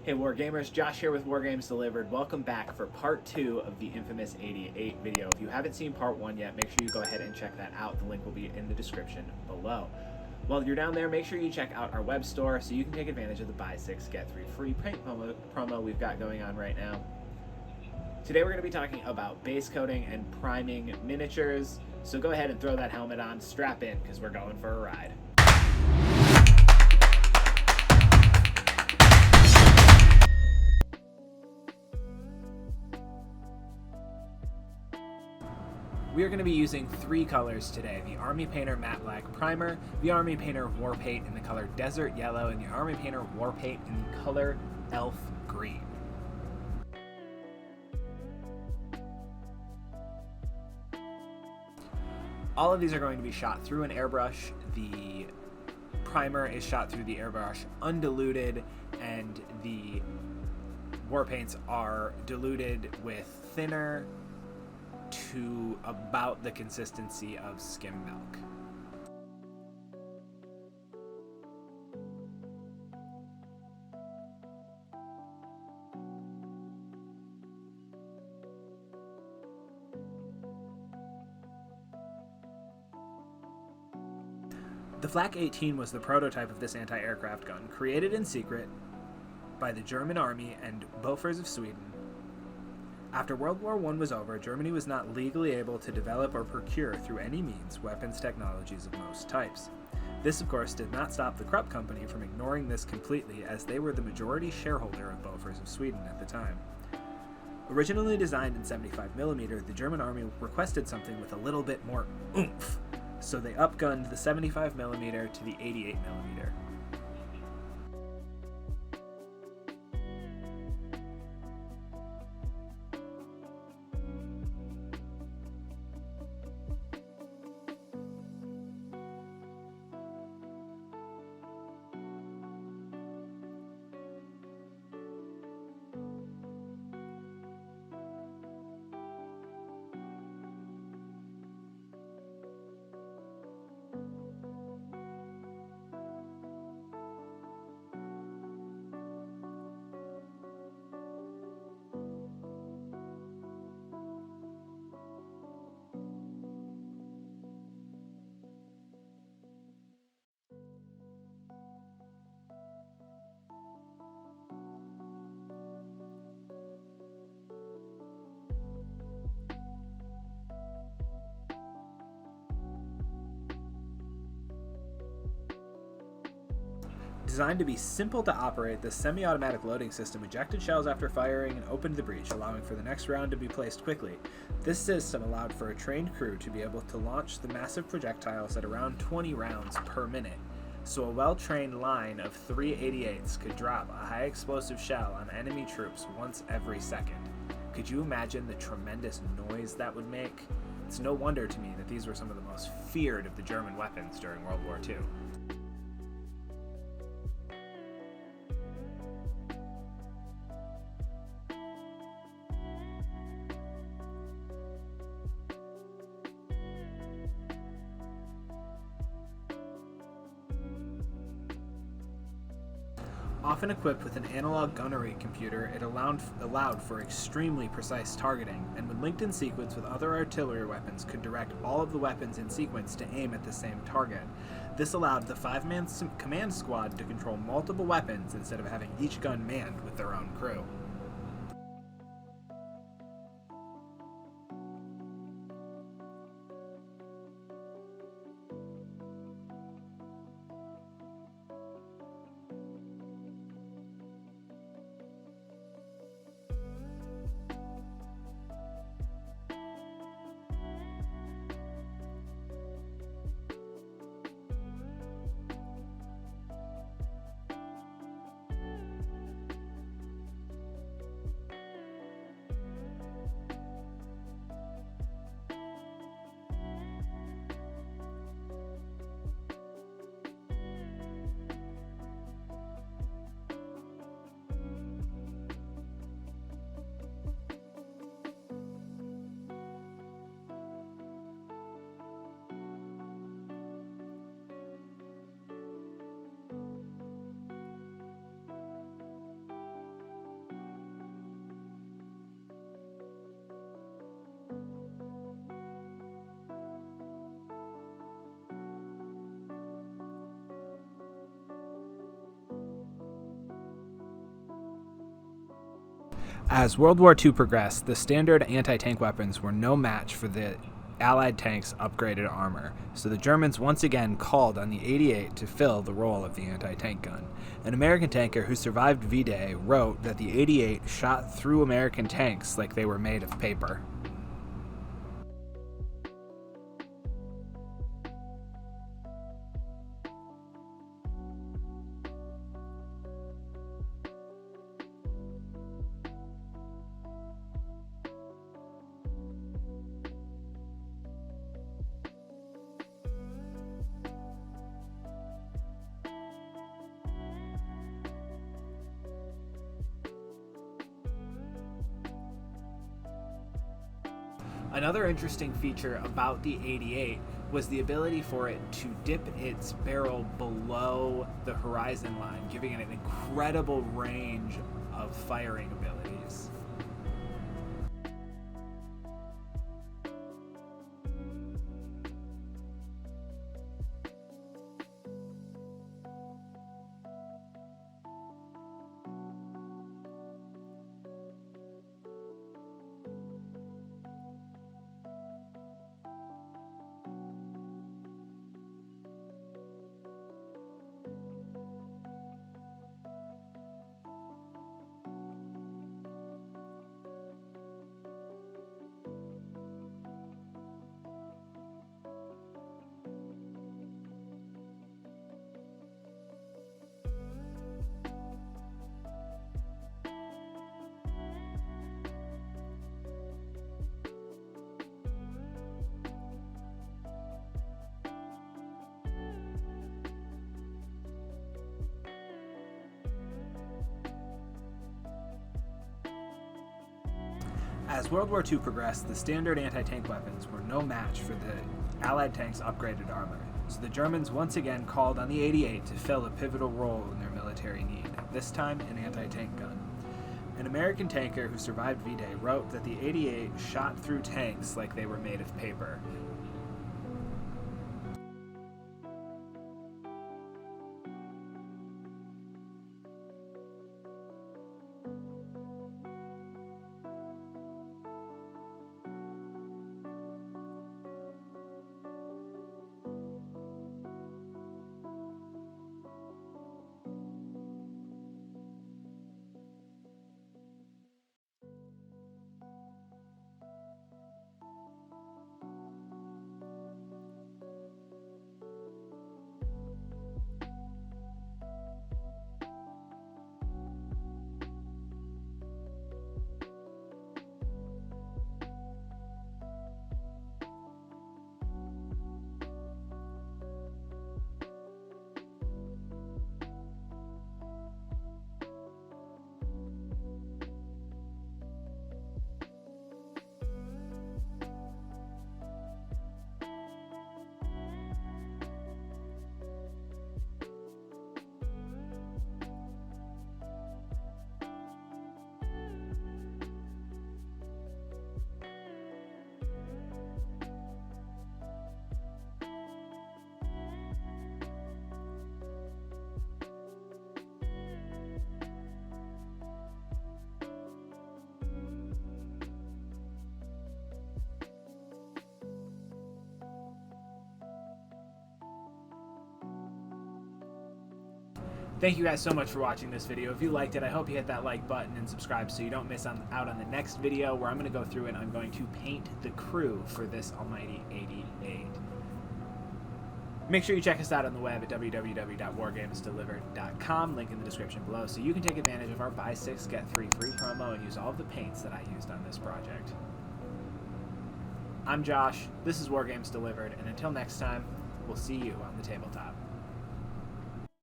Hey Wargamers, Josh here with Wargames Delivered. Welcome back for part 2 of the infamous 88 video. If you haven't seen part 1 yet, make sure you go ahead and check that out. The link will be in the description below. While you're down there, make sure you check out our web store so you can take advantage of the buy 6 get 3 free paint promo we've got going on right now. Today we're going to be talking about base coating and priming miniatures. So go ahead and throw that helmet on, strap in, because we're going for a ride. We are going to be using 3 colors today: the Army Painter Matte Black Primer, the Army Painter War Paint in the color Desert Yellow, and the Army Painter War Paint in the color Elf Green. All of these are going to be shot through an airbrush. The primer is shot through the airbrush undiluted, and the war paints are diluted with thinner to about the consistency of skim milk. The Flak 18 was the prototype of this anti-aircraft gun, created in secret by the German Army and Bofors of Sweden. After World War I was over, Germany was not legally able to develop or procure through any means weapons technologies of most types. This, of course, did not stop the Krupp Company from ignoring this completely, as they were the majority shareholder of Bofors of Sweden at the time. Originally designed in 75mm, the German Army requested something with a little bit more oomph, so they upgunned the 75mm to the 88mm. Designed to be simple to operate, this semi-automatic loading system ejected shells after firing and opened the breech, allowing for the next round to be placed quickly. This system allowed for a trained crew to be able to launch the massive projectiles at around 20 rounds per minute, so a well-trained line of 3 88s could drop a high-explosive shell on enemy troops once every second. Could you imagine the tremendous noise that would make? It's no wonder to me that these were some of the most feared of the German weapons during World War II. Often equipped with an analog gunnery computer, it allowed for extremely precise targeting, and when linked in sequence with other artillery weapons, could direct all of the weapons in sequence to aim at the same target. This allowed the 5-man command squad to control multiple weapons instead of having each gun manned with their own crew. As World War II progressed, the standard anti-tank weapons were no match for the Allied tanks' upgraded armor, so the Germans once again called on the 88 to fill the role of the anti-tank gun. An American tanker who survived V-Day wrote that the 88 shot through American tanks like they were made of paper. Another interesting feature about the 88 was the ability for it to dip its barrel below the horizon line, giving it an incredible range of firing abilities. As World War II progressed, the standard anti-tank weapons were no match for the Allied tanks' upgraded armor, so the Germans once again called on the 88 to fill a pivotal role in their military need, this time an anti-tank gun. An American tanker who survived V-Day wrote that the 88 shot through tanks like they were made of paper. Thank you guys so much for watching this video. If you liked it, I hope you hit that like button and subscribe so you don't miss out on the next video where I'm going to go through and I'm going to paint the crew for this almighty 88. Make sure you check us out on the web at www.wargamesdelivered.com, link in the description below, so you can take advantage of our buy 6 get 3 free promo and use all of the paints that I used on this project. I'm Josh, this is Wargames Delivered, and until next time, we'll see you on the tabletop.